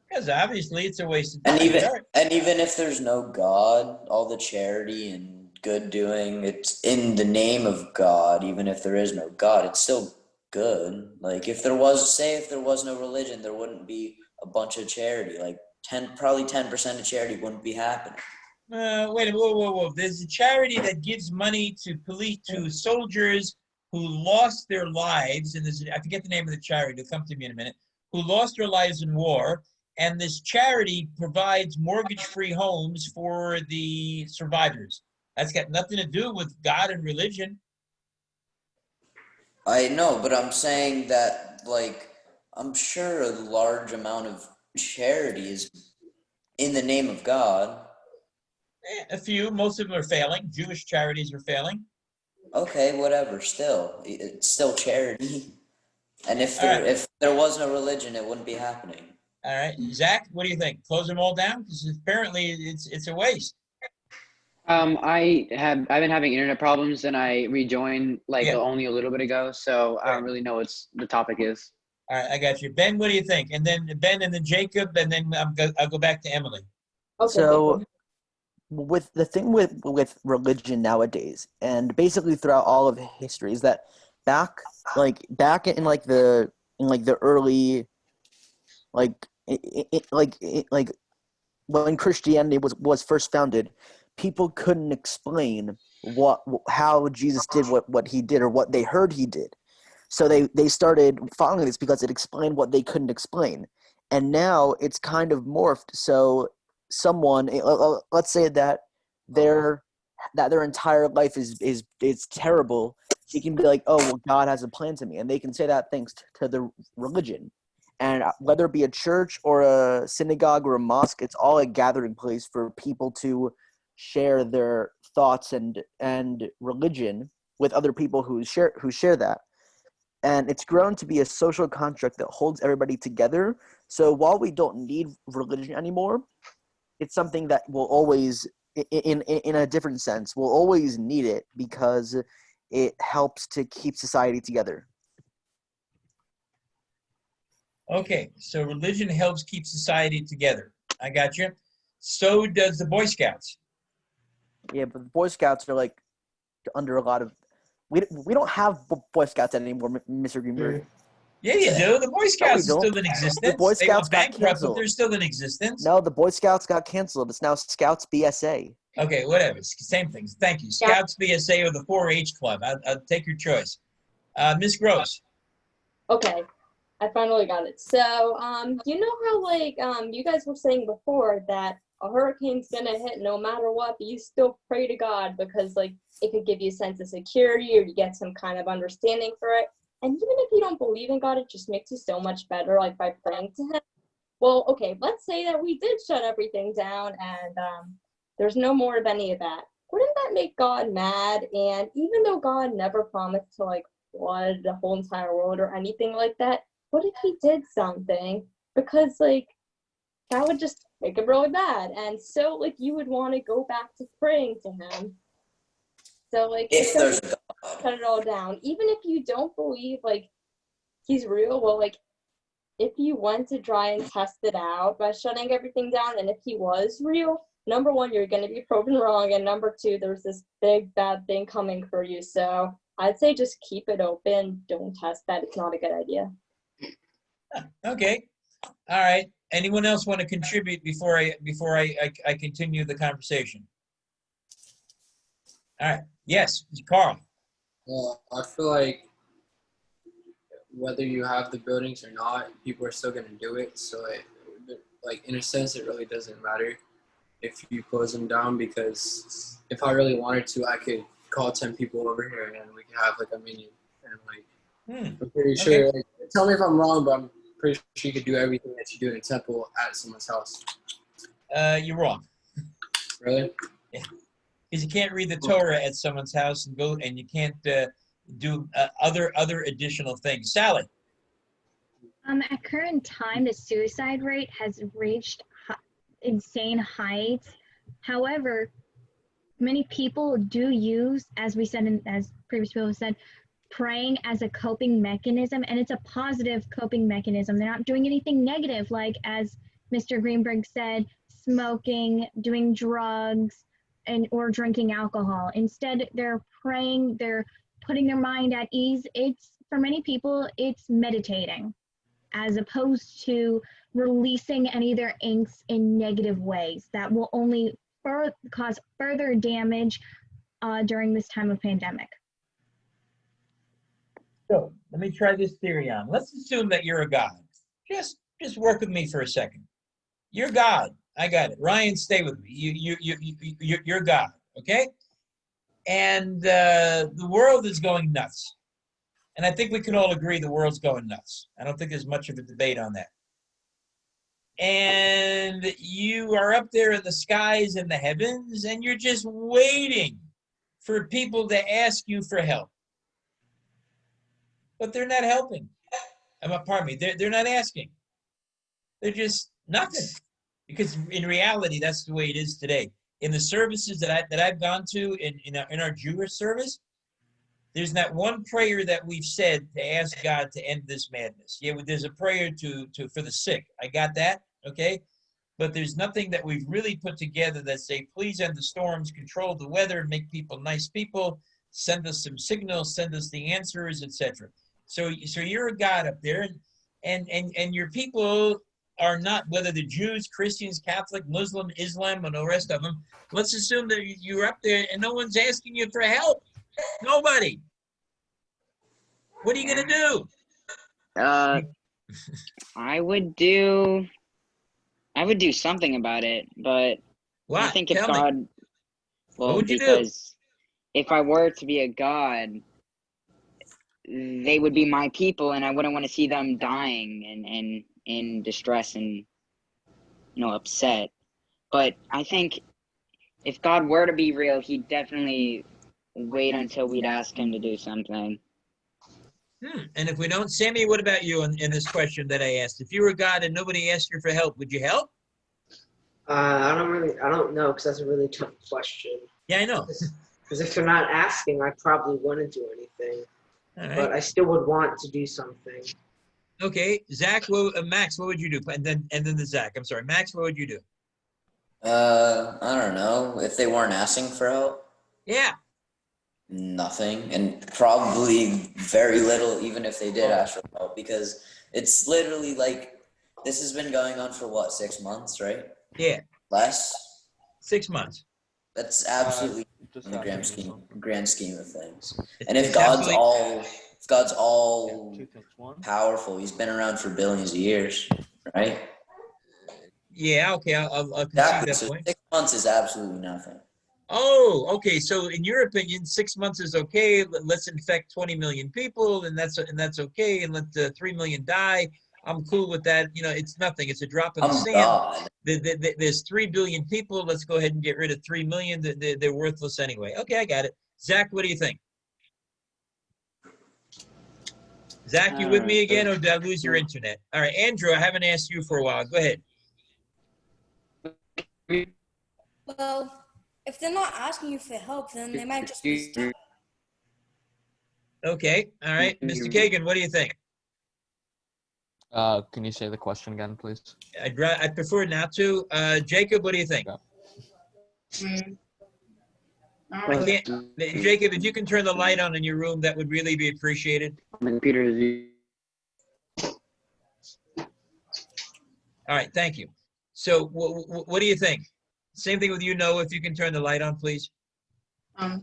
Because obviously it's a waste of time. And even if there's no God, all the charity and good doing, it's in the name of God. Even if there is no God, it's still good. Like if there was no religion, there wouldn't be a bunch of charity. Like probably 10% of charity wouldn't be happening. Wait, whoa. There's a charity that gives money to soldiers who lost their lives, and I forget the name of the charity, it'll come to me in a minute, who lost their lives in war, and this charity provides mortgage-free homes for the survivors. That's got nothing to do with God and religion. I know, but I'm saying that, I'm sure a large amount of charity is in the name of God. A few, most of them are failing. Jewish charities are failing. Okay, whatever. Still, it's still charity. And if All right. if there wasn't a religion, it wouldn't be happening. All right, Zach, what do you think? Close them all down? Because apparently it's a waste. I've been having internet problems and I rejoined like Yeah. only a little bit ago, so I don't really know what the topic is. All right, I got you. Ben, what do you think? And then Ben and then Jacob, and then I'll go back to Emily. So, with the thing with religion nowadays, and basically throughout all of history, is that back in the early when Christianity was first founded, people couldn't explain how Jesus did what he did or what they heard he did. So they started following this because it explained what they couldn't explain. And now it's kind of morphed. So someone, let's say that their entire life is terrible. He can be like, oh, well, God has a plan to me. And they can say that thanks to the religion. And whether it be a church or a synagogue or a mosque, it's all a gathering place for people to share their thoughts and religion with other people who share that. And it's grown to be a social construct that holds everybody together. So while we don't need religion anymore, it's something that will always, in a different sense, we'll always need it because it helps to keep society together. Okay, so religion helps keep society together. I got you. So does the Boy Scouts. Yeah, but the Boy Scouts are like under a lot of. We don't have Boy Scouts anymore, Mr. Greenberg. Yeah, you do. The Boy Scouts are still in existence. The Boy They Scouts went got bankrupt, but canceled. they're still in existence. No, the Boy Scouts got canceled. It's now Scouts BSA. Okay, whatever. Same things. Thank you. Scouts, BSA, or the 4-H Club. I'll take your choice. Miss Gross. Okay, I finally got it. So, you know how you guys were saying before that a hurricane's gonna hit no matter what, but you still pray to God because it could give you a sense of security or you get some kind of understanding for it. And even if you don't believe in God, it just makes you so much better, by praying to Him. Well, okay, let's say that we did shut everything down and there's no more of any of that. Wouldn't that make God mad? And even though God never promised to flood the whole entire world or anything like that, what if He did something? Because that would just make Him really bad. And so you would want to go back to praying to Him. So If there's a God. Shut it all down. Even if you don't believe He's real, well if you went to try and test it out by shutting everything down, and if He was real, number one, you're going to be proven wrong, and number two, there's this big bad thing coming for you. So I'd say just keep it open. Don't test that. It's not a good idea. Okay. All right. Anyone else want to contribute before I continue the conversation? All right. Yes, Carl. Well, I feel like whether you have the buildings or not, people are still going to do it. So, in a sense, it really doesn't matter if you close them down, because if I really wanted to, I could call 10 people over here and we could have a menu. And I'm pretty sure. Tell me if I'm wrong, but I'm pretty sure you could do everything that you do in a temple at someone's house. You're wrong. Really? Yeah. Because you can't read the Torah at someone's house and you can't do other additional things. Sally. At current time, the suicide rate has reached insane heights. However, many people do use, as we said, as previous people said, praying as a coping mechanism, and it's a positive coping mechanism. They're not doing anything negative, like as Mr. Greenberg said, smoking, doing drugs, or drinking alcohol. Instead, they're praying, they're putting their mind at ease. For many people, it's meditating, as opposed to releasing any of their angst in negative ways that will only cause further damage during this time of pandemic. So let me try this theory on. Let's assume that you're a God. Just work with me for a second. You're God. I got it. Ryan, stay with me. You're God. Okay? And the world is going nuts. And I think we can all agree the world's going nuts. I don't think there's much of a debate on that. And you are up there in the skies and the heavens, and you're just waiting for people to ask you for help. But they're not helping. Pardon me, they're not asking. They're just nothing. Because in reality, that's the way it is today. In the services that I've gone to in our Jewish service, there's not one prayer that we've said to ask God to end this madness. Yeah, there's a prayer for the sick. I got that, okay? But there's nothing that we've really put together that say, please end the storms, control the weather, make people nice people, send us some signals, send us the answers, etc. So you're a God up there, and your people are not, whether they're Jews, Christians, Catholic, Muslim, Islam, and the rest of them. Let's assume that you're up there and no one's asking you for help. Nobody. What are you gonna do? I would do something about it, but what? I think if Tell me. God, well, What would you because if I were to be a God, they would be my people, and I wouldn't want to see them dying and in distress and upset. But I think if God were to be real, he'd definitely wait until we'd ask him to do something. And if we don't, Sammy, what about you in this question that I asked? If you were God and nobody asked you for help, would you help? I don't know, because that's a really tough question. Yeah, I know. Because if they're not asking, I probably wouldn't do anything. All right. But I still would want to do something. Okay, Zach, Max, what would you do? And then the Zach. I'm sorry, Max, what would you do? I don't know. If they weren't asking for help? Yeah. Nothing, and probably very little, even if they did ask for help, because it's literally like this has been going on for what, 6 months, right? Yeah. Less? 6 months. That's absolutely in the grand scheme of things. And if It's God's absolutely- all powerful, he's been around for billions of years, right? Yeah, okay, I'll concede Exactly. that So point. 6 months is absolutely nothing. Oh, okay. So in your opinion, 6 months is okay. Let's infect 20 million people, and that's okay. And let 3 million die. I'm cool with that. It's nothing. It's a drop in the sand. God. There's 3 billion people. Let's go ahead and get rid of 3 million. They're worthless anyway. Okay, I got it. Zach, what do you think? Zach, you with me again, or did I lose your internet? All right, Andrew, I haven't asked you for a while. Go ahead. Well, if they're not asking you for help, then they might just be stuck. Okay, all right. Mr. Kagan, what do you think? Can you say the question again, please? I'd prefer not to. Jacob, what do you think? Jacob, if you can turn the light on in your room, that would really be appreciated. My computer is. All right, thank you. So what do you think? Same thing with you, Noah, if you can turn the light on, please. What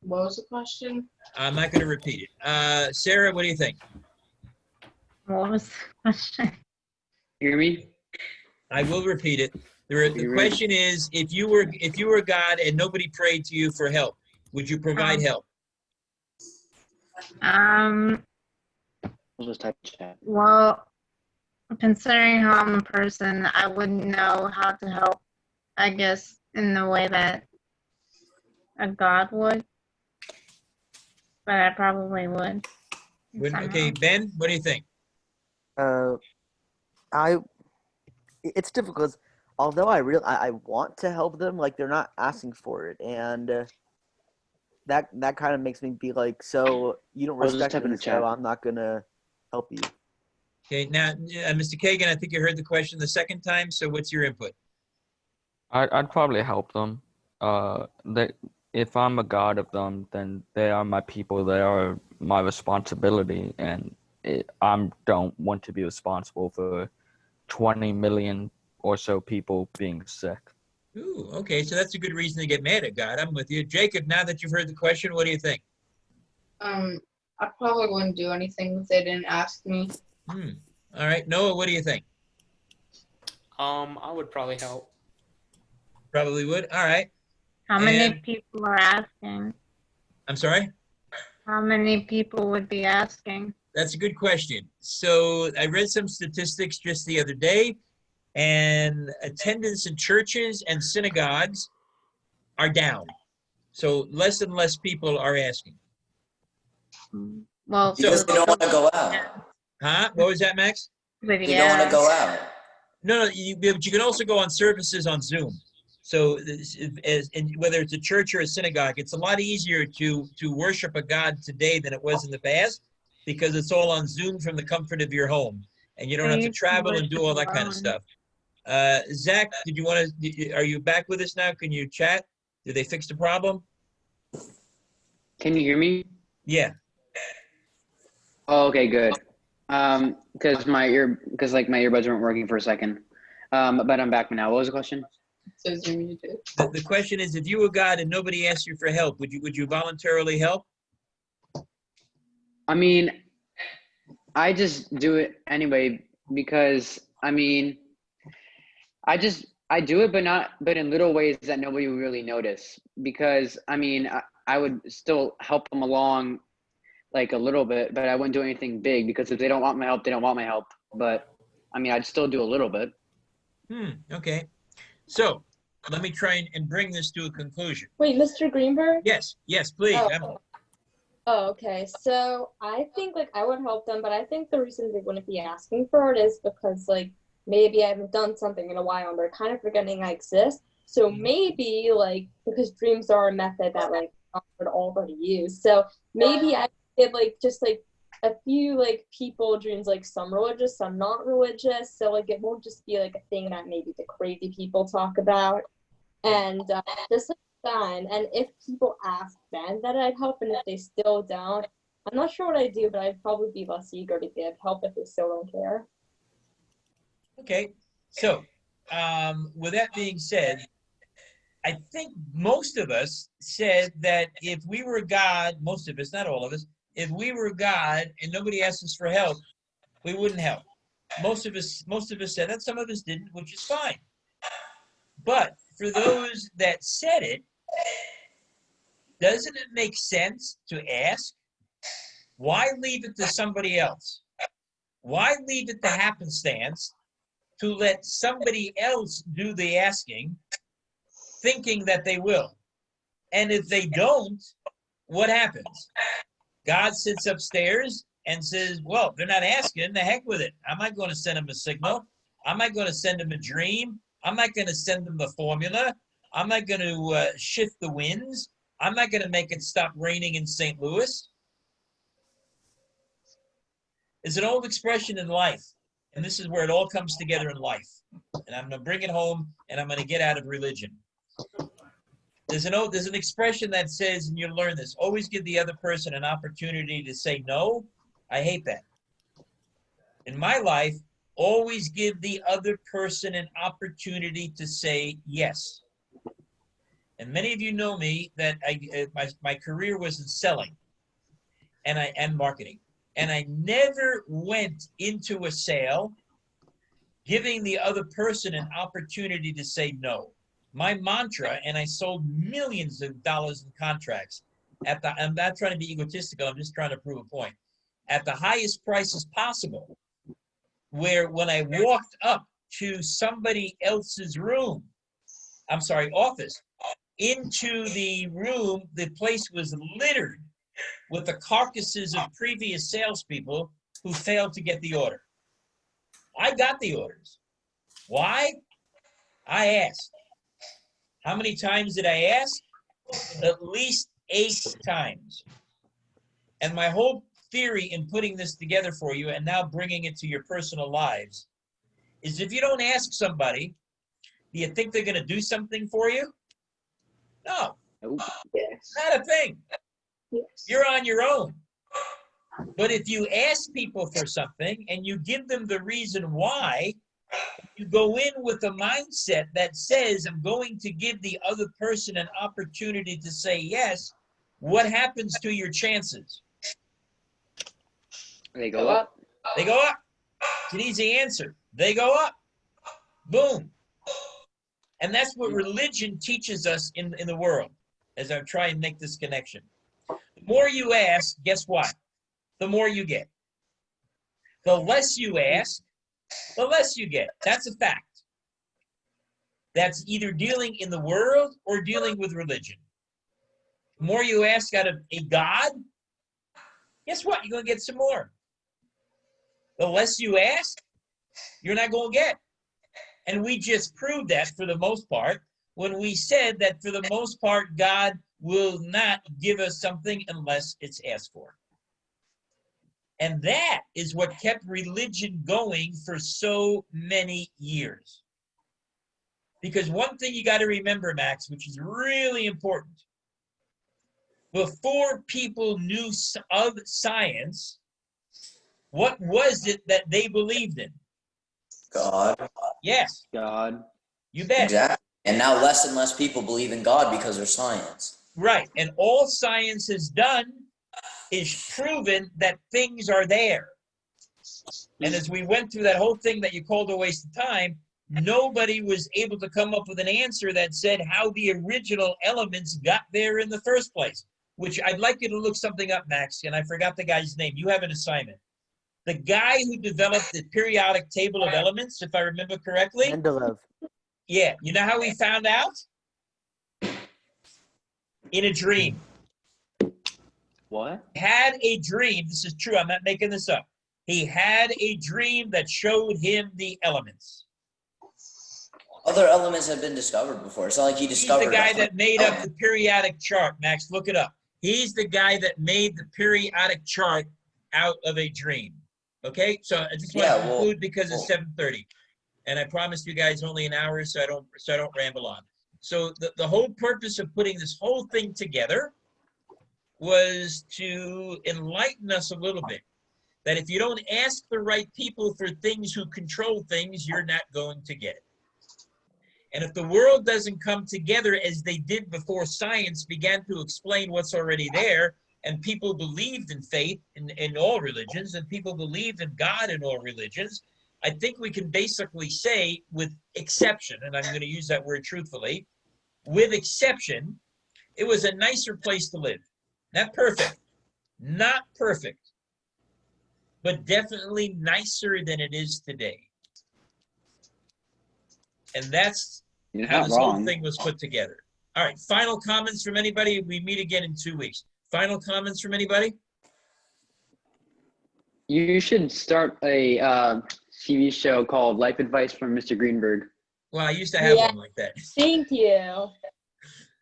was the question? I'm not going to repeat it. Sarah, what do you think? What was the question? Hear me? I will repeat it. The question is, if you were God and nobody prayed to you for help, would you provide help? I'll just type chat. Well, considering how I'm a person, I wouldn't know how to help, I guess, in the way that a God would. But I probably would. Okay, Ben, what do you think? It's difficult because although I want to help them, like they're not asking for it, and that kind of makes me be like, so you don't respect me, so I'm not gonna help you. Okay, now, Mr. Kagan, I think you heard the question the second time, so what's your input? I'd probably help them. If I'm a god of them, then they are my people. They are my responsibility, and I don't want to be responsible for 20 million or so people being sick. Ooh, okay, so that's a good reason to get mad at God. I'm with you. Jacob, now that you've heard the question, what do you think? I probably wouldn't do anything if they didn't ask me. All right, Noah, what do you think? I would probably help. Probably would. All right. How many people are asking? I'm sorry? How many people would be asking? That's a good question. So I read some statistics just the other day, and attendance in churches and synagogues are down. So less and less people are asking. Well, Because they don't want to go out. Huh? What was that, Max? but They don't want to go out. No, but you can also go on services on Zoom. So and whether it's a church or a synagogue, it's a lot easier to worship a God today than it was in the past, because it's all on Zoom from the comfort of your home, and you don't have to travel and do all that kind of stuff. Zach, are you back with us now? Can you chat? Did they fix the problem? Can you hear me? Yeah. Oh, okay, good. Because my earbuds weren't working for a second. But I'm back now. What was the question? The question is, if you were God and nobody asked you for help, would you voluntarily help? I mean, I just do it anyway because I mean, I do it, but in little ways that nobody will really notice. Because I mean, I would still help them along, like a little bit, but I wouldn't do anything big, because if they don't want my help, they don't want my help. But I mean, I'd still do a little bit. Okay. So let me try and bring this to a conclusion. Wait, Mr. Greenberg? Yes, please. Oh, okay. So I think like I would help them, but I think the reason they wouldn't be asking for it is because like maybe I haven't done something in a while and they're kind of forgetting I exist. So maybe like, because dreams are a method that like I would already use. So maybe I did like just like a few like people dreams, like some religious, some not religious. So like it won't just be like a thing that maybe the crazy people talk about. And just like done. And if people ask then that I'd help, and if they still don't, I'm not sure what I'd do, but I'd probably be less eager to give help if they still don't care. Okay. So with that being said, I think most of us said that if we were God, most of us, not all of us, if we were God and nobody asked us for help, we wouldn't help. Most of us said that. Some of us didn't, which is fine. But for those that said it, doesn't it make sense to ask? Why leave it to somebody else? Why leave it to happenstance to let somebody else do the asking, thinking that they will? And if they don't, what happens? God sits upstairs and says, well, they're not asking, the heck with it. I'm not going to send them a signal. I'm not going to send them a dream. I'm not going to send them the formula. I'm not going to shift the winds. I'm not going to make it stop raining in St. Louis. It's an old expression in life, and this is where it all comes together in life. And I'm going to bring it home, and I'm going to get out of religion. There's an expression that says, and you'll learn this, always give the other person an opportunity to say no. I hate that. In my life, always give the other person an opportunity to say yes. And many of you know me that my career was in selling and marketing. And I never went into a sale giving the other person an opportunity to say no. My mantra, and I sold millions of dollars in contracts I'm not trying to be egotistical, I'm just trying to prove a point, at the highest prices possible, where when I walked up to somebody else's office, into the room, the place was littered with the carcasses of previous salespeople who failed to get the order. I got the orders. Why? I asked. How many times did I ask? At least 8 times. And my whole theory in putting this together for you and now bringing it to your personal lives is, if you don't ask somebody, do you think they're going to do something for you? No. Yes. Not a thing. Yes. You're on your own. But if you ask people for something and you give them the reason why, you go in with a mindset that says, I'm going to give the other person an opportunity to say yes, what happens to your chances? They go up. They go up. It's an easy answer. They go up. Boom. And that's what religion teaches us in the world, as I try and make this connection. The more you ask, guess what? The more you get. The less you ask, the less you get. That's a fact. That's either dealing in the world or dealing with religion. The more you ask out of a God, guess what? You're going to get some more. The less you ask, you're not going to get. And we just proved that for the most part when we said that for the most part, God will not give us something unless it's asked for. And that is what kept religion going for so many years. Because one thing you got to remember, Max, which is really important, before people knew of science, what was it that they believed in? God. Yes. God. You bet. Exactly. And now less and less people believe in God because of science. Right. And all science has done is proven that things are there. And as we went through that whole thing that you called a waste of time, nobody was able to come up with an answer that said how the original elements got there in the first place, which I'd like you to look something up, Max, and I forgot the guy's name. You have an assignment. The guy who developed the periodic table of elements, if I remember correctly. Mendeleev. Yeah. You know how he found out? In a dream. What? Had a dream. This is true. I'm not making this up. He had a dream that showed him the elements. Other elements have been discovered before. It's not like he discovered. He's the guy that made up the periodic chart, Max. Look it up. He's the guy that made the periodic chart out of a dream. Okay, so I just want to conclude because it's 7:30, and I promised you guys only an hour, so I don't ramble on. So the whole purpose of putting this whole thing together was to enlighten us a little bit. That if you don't ask the right people for things who control things, you're not going to get it. And if the world doesn't come together as they did before science began to explain what's already there, and people believed in faith in all religions, and people believed in God in all religions, I think we can basically say, with exception, and I'm going to use that word truthfully, with exception, it was a nicer place to live. Not perfect, but definitely nicer than it is today. And that's how this whole thing was put together. All right, final comments from anybody? We meet again in 2 weeks. Final comments from anybody? You should start a TV show called Life Advice from Mr. Greenberg. Well, I used to have one like that. Thank you.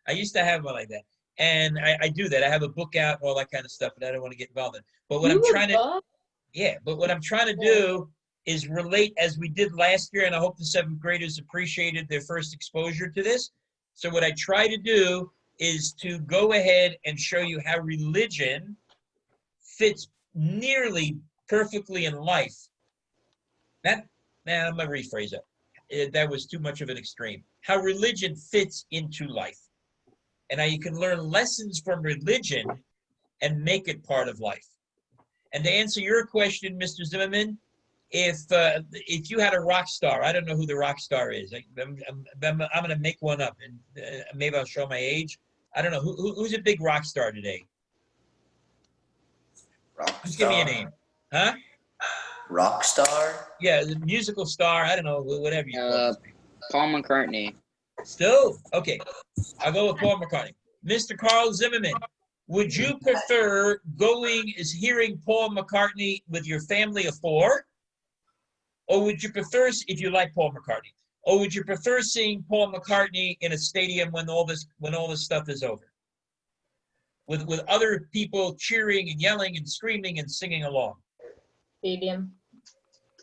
I used to have one like that. And I do that. I have a book out, all that kind of stuff, but I don't want to get involved in it. But what I'm trying to do is relate as we did last year, and I hope the 7th graders appreciated their first exposure to this. So what I try to do is to go ahead and show you how religion fits nearly perfectly in life. I'm going to rephrase that. That was too much of an extreme. How religion fits into life. And how you can learn lessons from religion and make it part of life. And to answer your question, Mr. Zimmerman, if you had a rock star, I don't know who the rock star is. I'm going to make one up, and maybe I'll show my age. I don't know. Who's a big rock star today? Just give me a name. Huh? Rock star? Yeah, the musical star. I don't know, whatever you call it. Paul McCartney. Still? Okay. I'll go with Paul McCartney. Mr. Carl Zimmerman, would you prefer hearing Paul McCartney with your family of 4? Or would you prefer, if you like Paul McCartney, or would you prefer seeing Paul McCartney in a stadium when all this stuff is over? With other people cheering and yelling and screaming and singing along. Stadium.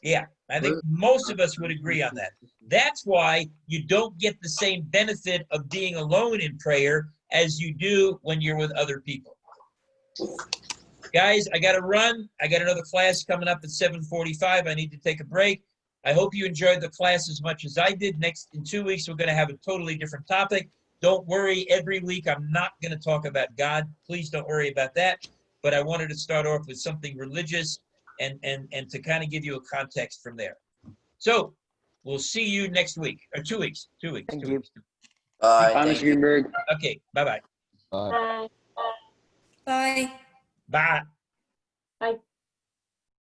Yeah, I think most of us would agree on that. That's why you don't get the same benefit of being alone in prayer as you do when you're with other people. Guys, I got to run. I got another class coming up at 7:45. I need to take a break. I hope you enjoyed the class as much as I did. In 2 weeks, we're going to have a totally different topic. Don't worry, every week I'm not going to talk about God. Please don't worry about that. But I wanted to start off with something religious and to kind of give you a context from there. So we'll see you next week, or 2 weeks. 2 weeks. Thank 2 you. weeks. Bye, Mr. Greenberg. Okay, bye-bye. Bye. Bye. Bye.